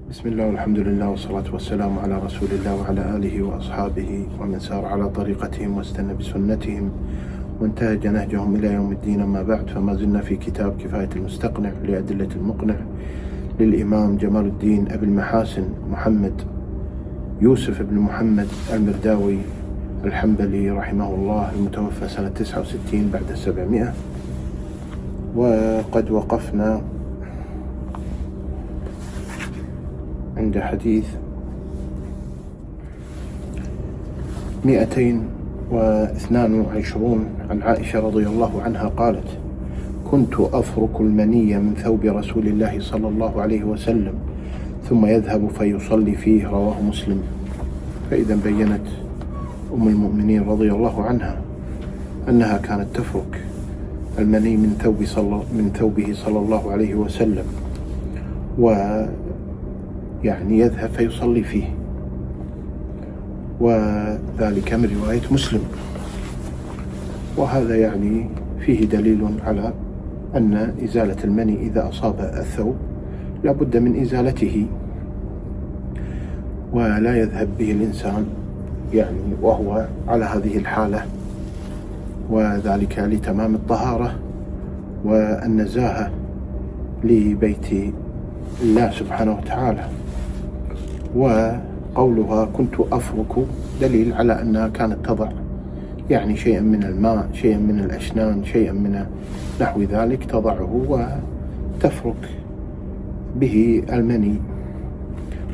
بسم الله والحمد لله والصلاة والسلام على رسول الله وعلى آله وأصحابه ومن سار على طريقتهم واستنى بسنتهم وانتهج نهجهم إلى يوم الدين. أما بعد، فما زلنا في كتاب كفاية المستقنع لأدلة المقنع للإمام جمال الدين أبي المحاسن محمد يوسف بن محمد المرداوي الحنبلي رحمه الله، المتوفى سنة 69 بعد 700. وقد وقفنا عند حديث 222 عن عائشة رضي الله عنها قالت: كنت أفرك المني من ثوب رسول الله صلى الله عليه وسلم ثم يذهب فيصلي فيه، رواه مسلم. فإذا بينت أم المؤمنين رضي الله عنها أنها كانت تفرك المني من ثوبه صلى الله عليه وسلم، يعني يذهب فيصلي فيه، وذلك من رواية مسلم. وهذا يعني فيه دليل على أن إزالة المني إذا أصاب الثوب لا بد من إزالته، ولا يذهب به الإنسان يعني وهو على هذه الحالة، وذلك لتمام الطهارة والنزاهة لبيت الله سبحانه وتعالى. وقولها كنت أفرك دليل على أنها كانت تضع يعني شيئا من الماء، شيئا من الأشنان، شيئا من نحو ذلك، تضعه وتفرك به المني.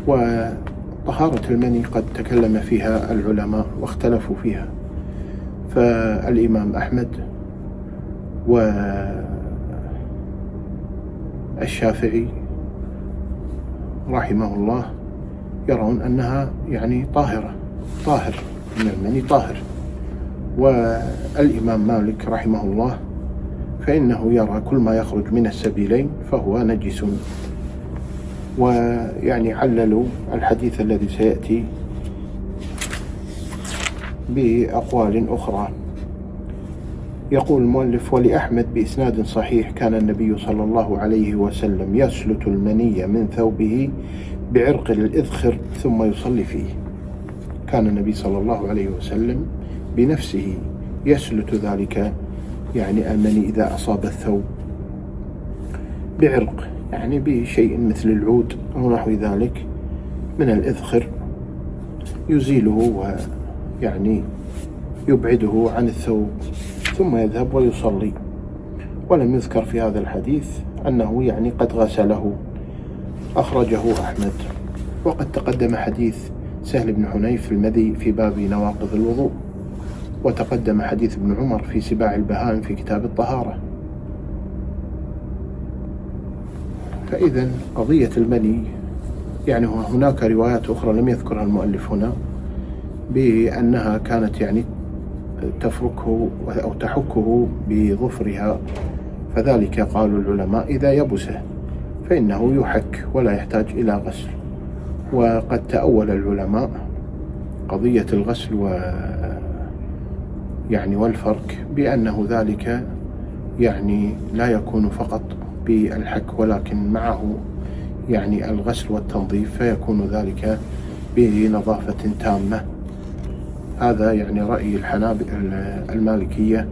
وطهارة المني قد تكلم فيها العلماء واختلفوا فيها، فالإمام أحمد والشافعي رحمه الله يرون أنها يعني طاهر من المني طاهر، والإمام مالك رحمه الله فإنه يرى كل ما يخرج من السبيلين فهو نجس. ويعني عللوا الحديث الذي سيأتي بأقوال أخرى. يقول المؤلف: ولأحمد بإسناد صحيح: كان النبي صلى الله عليه وسلم يسلت المني من ثوبه بعرق الإذخر ثم يصلي فيه. كان النبي صلى الله عليه وسلم بنفسه يسلت ذلك يعني المني إذا أصاب الثوب بعرق، يعني بشيء مثل العود أو نحو ذلك من الإذخر، يزيله ويعني يبعده عن الثوب ثم يذهب ويصلي. ولم يذكر في هذا الحديث أنه يعني قد غسله، أخرجه أحمد. وقد تقدم حديث سهل بن حنيف المذي في باب نواقض الوضوء، وتقدم حديث ابن عمر في سباع البهائم في كتاب الطهارة. فإذا قضية المني يعني هناك روايات أخرى لم يذكرها المؤلف هنا بأنها كانت يعني تفركه أو تحكه بظفرها، فذلك قالوا العلماء إذا يبس فإنه يحك ولا يحتاج إلى غسل. وقد تأول العلماء قضية الغسل والفرك بأنه ذلك يعني لا يكون فقط بالحك، ولكن معه يعني الغسل والتنظيف، فيكون ذلك بنظافة تامة. هذا يعني رأي المالكية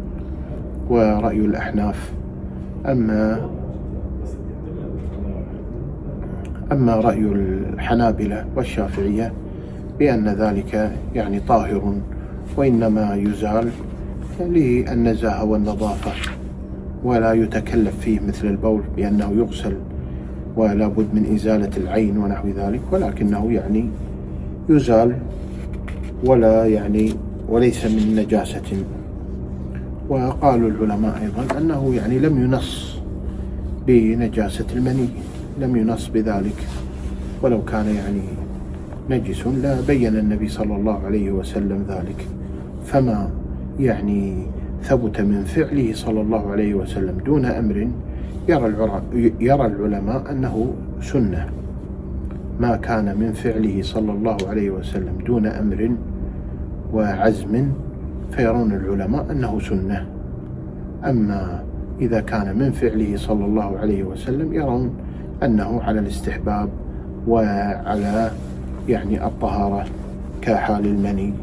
ورأي الأحناف. أما رأي الحنابلة والشافعية بأن ذلك يعني طاهر، وإنما يزال للنزاهة والنظافة، ولا يتكلف فيه مثل البول بأنه يغسل ولا بد من إزالة العين ونحو ذلك، ولكنه يعني يزال وليس من نجاسة. وقالوا العلماء أيضا أنه يعني لم ينص بنجاسة المني، لم ينص بذلك، ولو كان يعني نجس لا بين النبي صلى الله عليه وسلم ذلك. فما يعني ثبت من فعله صلى الله عليه وسلم دون أمر يرى العلماء أنه سنة. ما كان من فعله صلى الله عليه وسلم دون أمر وعزم فيرون العلماء أنه سنة. أما إذا كان من فعله صلى الله عليه وسلم يرون أنه على الاستحباب وعلى يعني الطهارة كحال المني،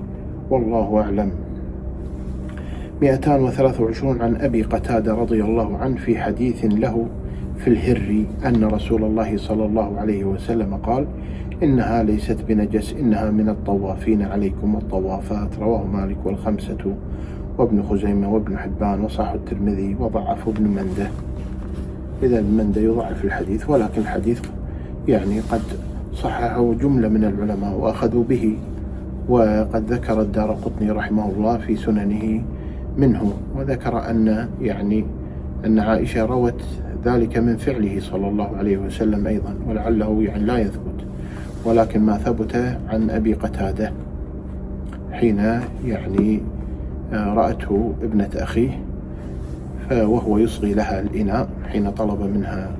والله أعلم. 223 عن أبي قتادة رضي الله عنه في حديث له في الهر أن رسول الله صلى الله عليه وسلم قال: إنها ليست بنجس، إنها من الطوافين عليكم والطوافات. رواه مالك والخمسة وابن خزيمة وابن حبان وصححه الترمذي وضعفه ابن منده. إذا ابن منده يضعف الحديث، ولكن الحديث يعني قد صححه جملة من العلماء وأخذوا به، وقد ذكر الدارقطني رحمه الله في سننه منه، وذكر أن عائشة روت ذلك من فعله صلى الله عليه وسلم أيضا، ولعله يعني لا يثبت، ولكن ما ثبت عن أبي قتادة حين يعني رأته ابنة أخيه وهو يصغي لها الإناء حين طلب منها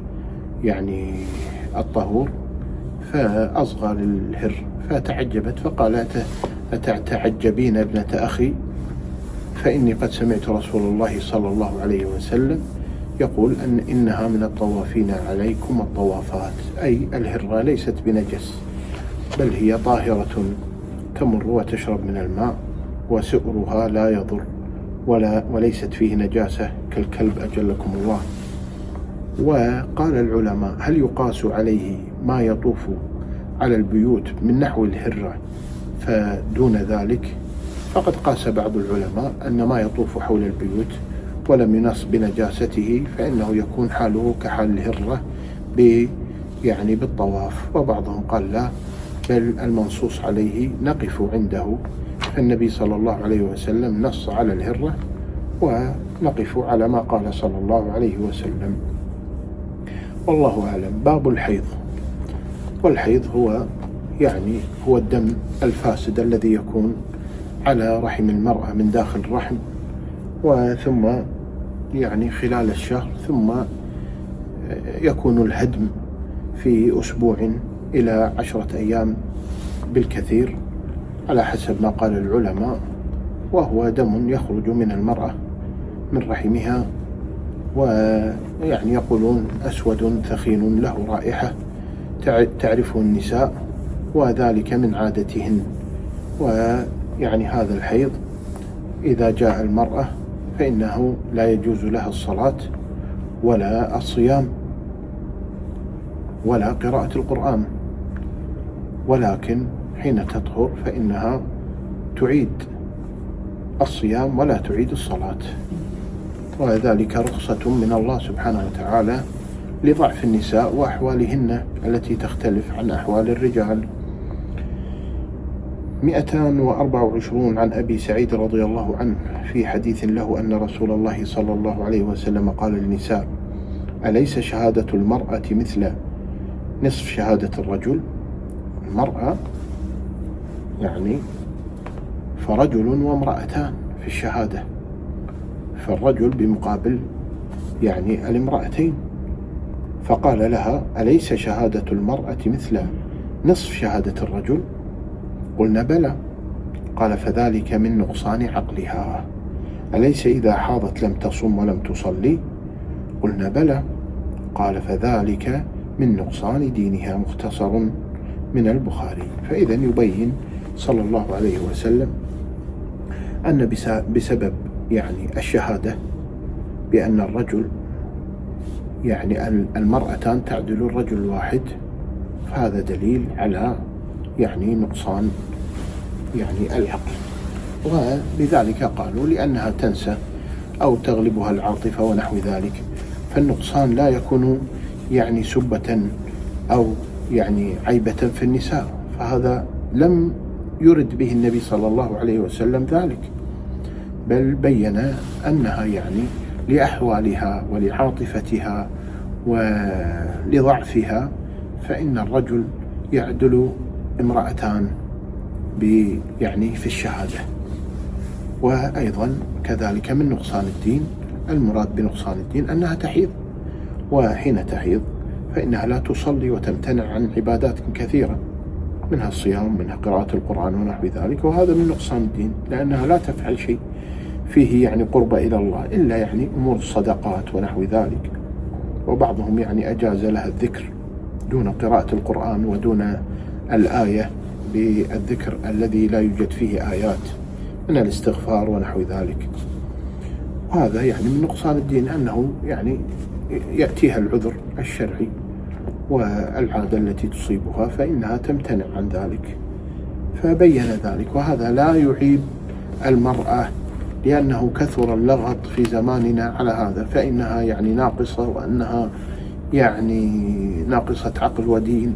يعني الطهور، فأصغى للهر فتعجبت فقالت: أتعجبين ابنة أخي؟ فإني قد سمعت رسول الله صلى الله عليه وسلم يقول إنها من الطوافين عليكم الطوافات، أي الهرة ليست بنجس، بل هي طاهرة تمر وتشرب من الماء، وسؤرها لا يضر وليست فيه نجاسة كالكلب أجلكم الله. وقال العلماء: هل يقاس عليه ما يطوف على البيوت من نحو الهرة فدون ذلك؟ فقد قاس بعض العلماء أن ما يطوف حول البيوت ولم ينص بنجاسته فإنه يكون حاله كحال الهرة بالطواف، وبعضهم قال لا، بل المنصوص عليه نقف عنده، فالنبي صلى الله عليه وسلم نص على الهرة ونقف على ما قال صلى الله عليه وسلم، والله أعلم. باب الحيض. والحيض هو الدم الفاسد الذي يكون على رحم المرأة من داخل الرحم، وثم خلال الشهر، ثم يكون الهدم في أسبوع إلى 10 أيام بالكثير على حسب ما قال العلماء، وهو دم يخرج من المرأة من رحمها، يقولون أسود ثخين له رائحة تعرفه النساء، وذلك من عادتهن. هذا الحيض إذا جاء المرأة فإنه لا يجوز لها الصلاة ولا الصيام ولا قراءة القرآن، ولكن حين تطهر فإنها تعيد الصيام ولا تعيد الصلاة، وذلك رخصة من الله سبحانه وتعالى لضعف النساء وأحوالهن التي تختلف عن أحوال الرجال. 224 عن أبي سعيد رضي الله عنه في حديث له أن رسول الله صلى الله عليه وسلم قال للنساء: أليس شهادة المرأة مثل نصف شهادة الرجل؟ المرأة فرجل وامرأتان في الشهادة، فالرجل بمقابل الامرأتين، فقال لها: أليس شهادة المرأة مثل نصف شهادة الرجل؟ قلنا: بلى. قال: فذلك من نقصان عقلها. أليس إذا حاضت لم تصم ولم تصلي؟ قلنا: بلى. قال: فذلك من نقصان دينها. مختصر من البخاري. فإذا يبين صلى الله عليه وسلم أن بسبب الشهادة بأن الرجل المرأتان تعدل الرجل الواحد، فهذا دليل على نقصان العقل، ولذلك قالوا لأنها تنسى أو تغلبها العاطفة ونحو ذلك، فالنقصان لا يكون سبة أو عيبة في النساء، فهذا لم يرد به النبي صلى الله عليه وسلم ذلك، بل بين أنها لأحوالها ولعاطفتها ولضعفها، فإن الرجل يعدل امرأتان في الشهادة. وأيضا كذلك من نقصان الدين، المراد بنقصان الدين أنها تحيض، وحين تحيض فإنها لا تصلي وتمتنع عن عبادات كثيرة، منها الصيام، منها قراءة القرآن ونحو ذلك، وهذا من نقصان الدين، لأنها لا تفعل شيء فيه قرب إلى الله إلا أمور الصدقات ونحو ذلك. وبعضهم أجاز لها الذكر دون قراءة القرآن ودون الآية بالذكر الذي لا يوجد فيه آيات من الاستغفار ونحو ذلك. وهذا يعني من نقصان الدين، أنه يعني يأتيها العذر الشرعي والعادة التي تصيبها فإنها تمتنع عن ذلك، فبين ذلك. وهذا لا يعيب المرأة، لأنه كثر اللغط في زماننا على هذا، فإنها يعني ناقصة، وأنها يعني ناقصة عقل ودين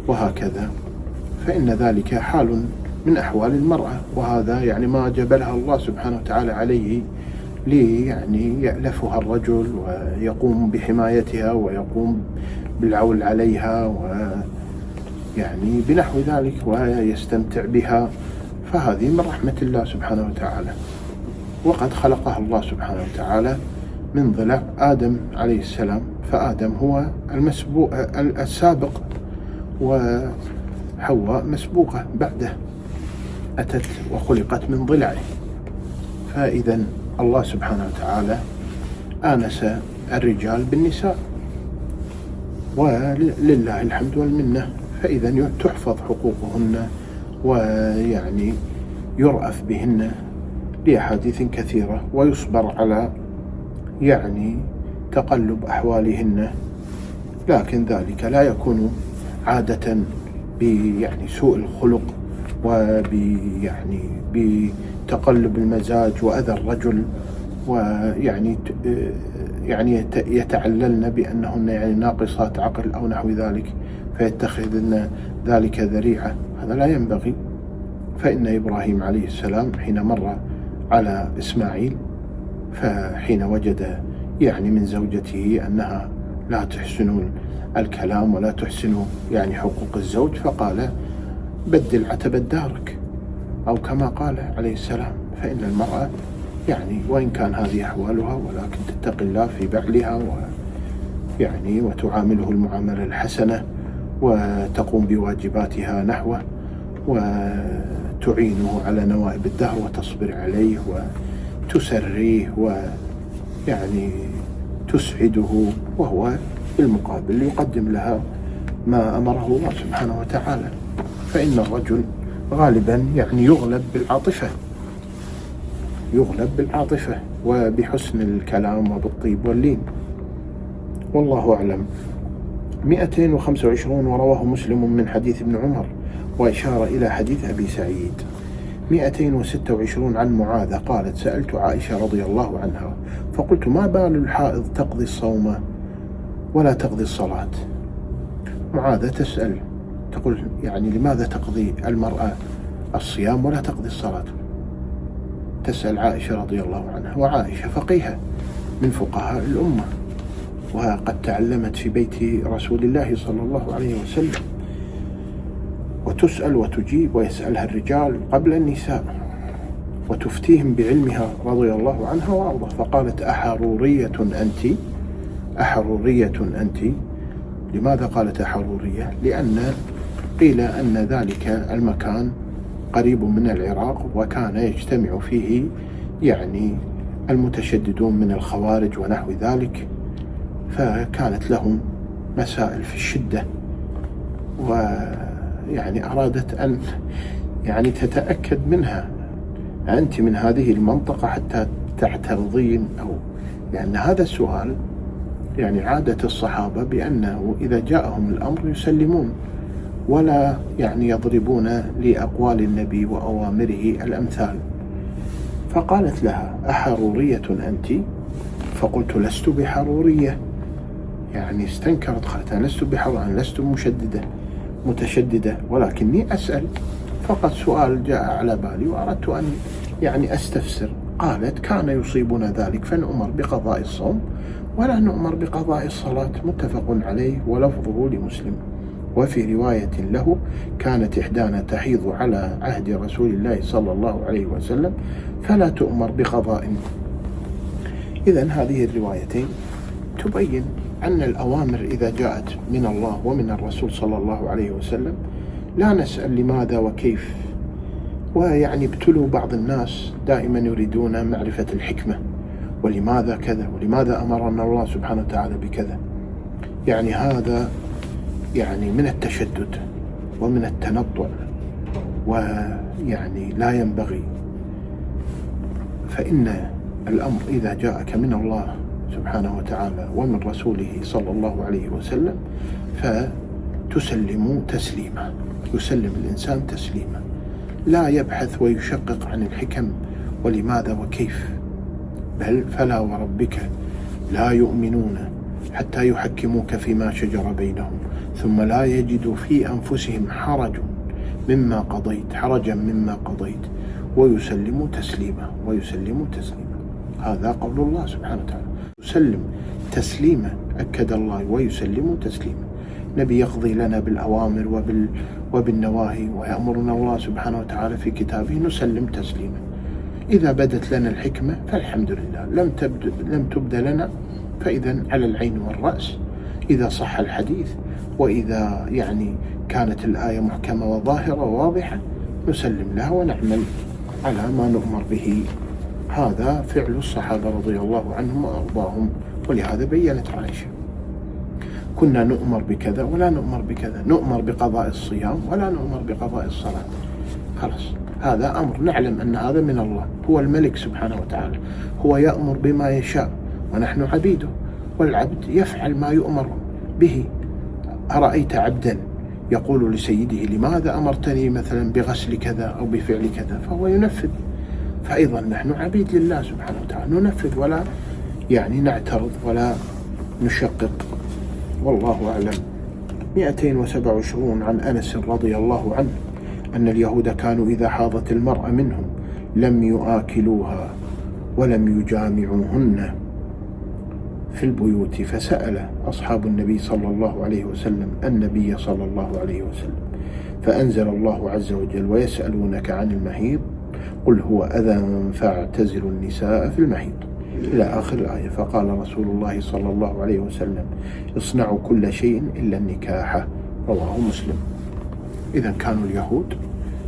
وهكذا، فإن ذلك حال من أحوال المرأة، وهذا يعني ما جبلها الله سبحانه وتعالى عليه يعني يألفها الرجل ويقوم بحمايتها ويقوم بالعول عليها ويعني بنحو ذلك ويستمتع بها، فهذه من رحمة الله سبحانه وتعالى. وقد خلقها الله سبحانه وتعالى من ضلع آدم عليه السلام، فآدم هو السابق وحواء مسبوقة بعده، أتت وخلقت من ضلعه. فإذا الله سبحانه وتعالى آنس الرجال بالنساء، ولله الحمد والمنة. فإذا تحفظ حقوقهن ويعني يرأف بهن لأحاديث كثيرة، ويصبر على يعني تقلب أحوالهن، لكن ذلك لا يكون عادة يعني سوء الخلق ويعني بتقلب المزاج وأذى الرجل، ويعني يتعللن بأنهن يعني ناقصات عقل أو نحو ذلك، فيتخذن ذلك ذريعة. هذا لا ينبغي. فإن إبراهيم عليه السلام حين مر على إسماعيل، فحين وجد يعني من زوجته أنها لا تحسن الكلام ولا تحسن يعني حقوق الزوج، فقال بدل عتبة دارك، أو كما قال عليه السلام. فإن المرأة يعني وإن كان هذه أحوالها، ولكن تتقي الله في بعلها ويعني وتعامله المعاملة الحسنة، وتقوم بواجباتها نحوه، وتعينه على نوائب الدهر وتصبر عليه وتسريه ويعني تسعده، وهو بالمقابل يقدم لها ما أمره الله سبحانه وتعالى. فإن الرجل غالبا يعني يغلب بالعاطفة وبحسن الكلام وبالطيب واللين، والله أعلم. 225 ورواه مسلم من حديث ابن عمر، وإشار إلى حديث أبي سعيد. 226 عن معاذ قالت سألت عائشة رضي الله عنها فقلت ما بال الحائض تقضي الصوم ولا تقضي الصلاة؟ معاذ تسأل تقول يعني لماذا تقضي المرأة الصيام ولا تقضي الصلاة؟ تسأل عائشة رضي الله عنها، وعائشة فقيهة من فقهاء الأمة، وقد تعلمت في بيت رسول الله صلى الله عليه وسلم، وتسأل وتجيب، ويسألها الرجال قبل النساء، وتفتيهم بعلمها رضي الله عنها وأرضاها. فقالت أحرورية أنت؟ لماذا قالت أحرورية؟ لأن قيل أن ذلك المكان قريب من العراق، وكان يجتمع فيه يعني المتشددون من الخوارج ونحو ذلك، فكانت لهم مسائل في الشدة، ويعني أرادت أن يعني تتأكد منها، أنت من هذه المنطقة حتى تعترضين؟ أو لأن هذا السؤال يعني عادة الصحابة بأنه إذا جاءهم الأمر يسلمون، ولا يعني يضربون لأقوال النبي وأوامره الأمثال. فقالت لها أحرورية أنت؟ فقلت لست بحرورية، يعني استنكرت، قالت أنا لست بحرورية، أنا لست متشددة، ولكني أسأل فقط، سؤال جاء على بالي وأردت أن يعني أستفسر. قالت كان يصيبنا ذلك فنؤمر بقضاء الصوم ولا نؤمر بقضاء الصلاة، متفق عليه ولفظه لمسلم. وفي رواية له كانت إحدانا تحيض على عهد رسول الله صلى الله عليه وسلم فلا تؤمر بقضاء. إذن هذه الروايتين تبين أن الأوامر إذا جاءت من الله ومن الرسول صلى الله عليه وسلم لا نسأل لماذا وكيف. ويعني ابتلوا بعض الناس دائما يريدون معرفة الحكمة، ولماذا كذا، ولماذا أمرنا الله سبحانه وتعالى بكذا. يعني هذا يعني من التشدد ومن التنطع، ويعني لا ينبغي. فإن الأمر إذا جاءك من الله سبحانه وتعالى ومن رسوله صلى الله عليه وسلم فتسلم تسليما، يسلم الإنسان تسليما، لا يبحث ويشقق عن الحكم ولماذا وكيف، بل فلا وربك لا يؤمنون حتى يحكموك فيما شجر بينهم ثم لا يجدوا في أنفسهم حرجا مما قضيت ويسلموا تسليما. هذا قول الله سبحانه وتعالى، يسلم تسليما، أكد الله، ويسلم تسليما. نبي يقضي لنا بالأوامر وبالنواهي، ويأمرنا الله سبحانه وتعالى في كتابه، نسلم تسليما. إذا بدت لنا الحكمة فالحمد لله، لم تبد لنا فإذا على العين والرأس. إذا صح الحديث وإذا يعني كانت الآية محكمة وظاهرة وواضحة نسلم لها ونعمل على ما نؤمر به. هذا فعل الصحابة رضي الله عنهم وأرضاهم. ولهذا بيّنت عائشة: كنا نؤمر بكذا ولا نؤمر بكذا، نؤمر بقضاء الصيام ولا نؤمر بقضاء الصلاة. خلاص، هذا أمر نعلم أن هذا من الله، هو الملك سبحانه وتعالى، هو يأمر بما يشاء ونحن عبيده، والعبد يفعل ما يؤمر به. أرأيت عبدا يقول لسيده: لماذا أمرتني مثلا بغسل كذا أو بفعل كذا؟ فهو ينفذ. فأيضا نحن عبيد لله سبحانه وتعالى، ننفذ ولا يعني نعترض ولا نشقق. والله أعلم. 227 عن أنس رضي الله عنه أن اليهود كانوا إذا حاضت المرأة منهم لم يآكلوها ولم يجامعوهن في البيوت، فسأل أصحاب النبي صلى الله عليه وسلم النبي صلى الله عليه وسلم، فأنزل الله عز وجل: ويسألونك عن المحيض قل هو أذى فاعتزلوا النساء في المحيض، إلى آخر الآية. فقال رسول الله صلى الله عليه وسلم: اصنعوا كل شيء إلا النكاح، رواه مسلم. إذا كانوا اليهود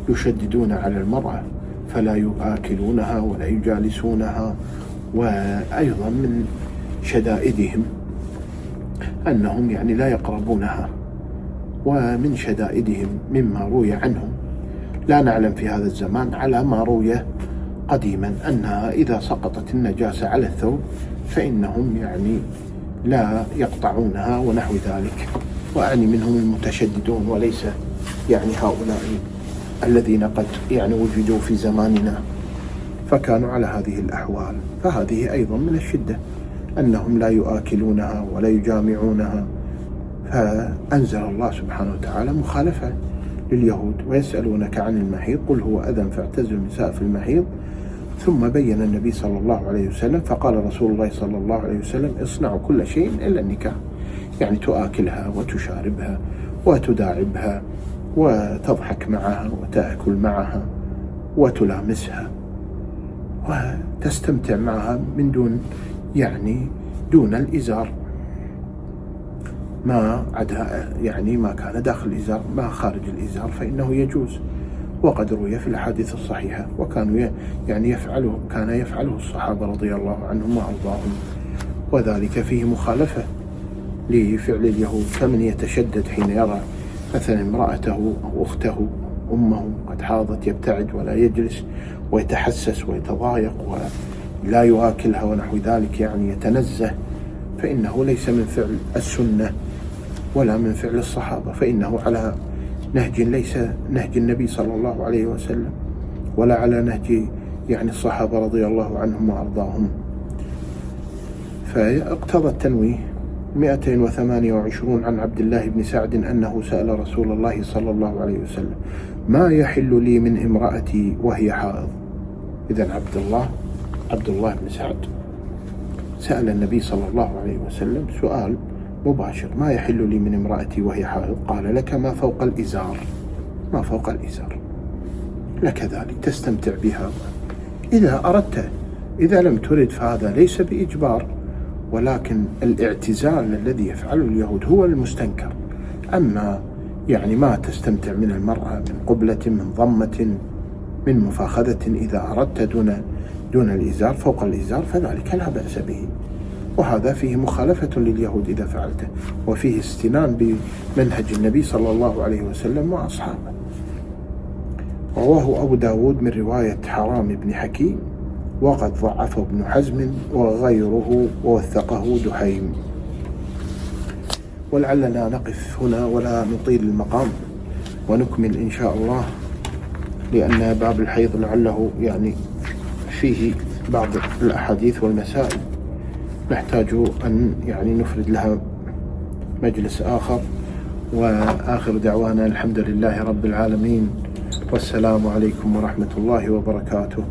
يشددون على المرأة فلا يآكلونها ولا يجالسونها، وأيضا من شدائدهم أنهم يعني لا يقربونها، ومن شدائدهم مما روي عنهم لا نعلم في هذا الزمان على ما روي قديما أنها إذا سقطت النجاسة على الثوب فإنهم يعني لا يقطعونها ونحو ذلك. وأعني منهم المتشددون وليس يعني هؤلاء الذين قد يعني وجدوا في زماننا فكانوا على هذه الأحوال. فهذه أيضا من الشدة أنهم لا يآكلونها ولا يجامعونها. فأنزل الله سبحانه وتعالى مخالفة لليهود: ويسألونك عن المحيض قل هو أذى فاعتزلوا النساء في المحيض. ثم بين النبي صلى الله عليه وسلم فقال رسول الله صلى الله عليه وسلم: اصنعوا كل شيء إلا النكاح، يعني تآكلها وتشاربها وتداعبها وتضحك معها وتأكل معها وتلامسها وتستمتع معها من دون يعني دون الإزار، ما عدا يعني ما كان داخل الإزار، ما خارج الإزار فإنه يجوز. وقد روي في الأحاديث الصحيحة وكانوا يعني كان يفعله الصحابة رضي الله عنهم وأرضاهم، وذلك فيه مخالفة لفعل اليهود. فمن يتشدد حين يرى مثلا امرأته أو أخته أمه قد حاضت يبتعد ولا يجلس ويتحسس ويتضايق ولا يؤكلها ونحو ذلك، يعني يتنزه، فإنه ليس من فعل السنة ولا من فعل الصحابة، فإنه على نهج ليس نهج النبي صلى الله عليه وسلم ولا على نهج يعني الصحابة رضي الله عنهم وأرضاهم. فاقتضى التنويه. 228 عن عبد الله بن سعد أنه سأل رسول الله صلى الله عليه وسلم: ما يحل لي من امرأتي وهي حائض؟ إذن عبد الله بن سعد سأل النبي صلى الله عليه وسلم سؤال مباشر: ما يحل لي من امرأتي وهي حائض؟ قال: لك ما فوق الإزار، ما فوق الإزار لك ذلك تستمتع بها إذا أردت، إذا لم ترد فهذا ليس بإجبار، ولكن الاعتزال الذي يفعله اليهود هو المستنكر. أما يعني ما تستمتع من المرأة من قبلة من ضمة من مفاخذة إذا أردت دون الإزار فوق الإزار فذلك لا بأس به. وهذا فيه مخالفة لليهود إذا فعلته، وفيه استنان بمنهج النبي صلى الله عليه وسلم وأصحابه. رواه أبو داود من رواية حرام بن حكيم، وقد ضعفه ابن حزم وغيره ووثقه دحيم. ولعلنا نقف هنا ولا نطيل المقام، ونكمل إن شاء الله، لأن باب الحيض لعله يعني فيه بعض الأحاديث والمسائل نحتاج أن يعني نفرد لها مجلس آخر. وآخر دعوانا الحمد لله رب العالمين، والسلام عليكم ورحمة الله وبركاته.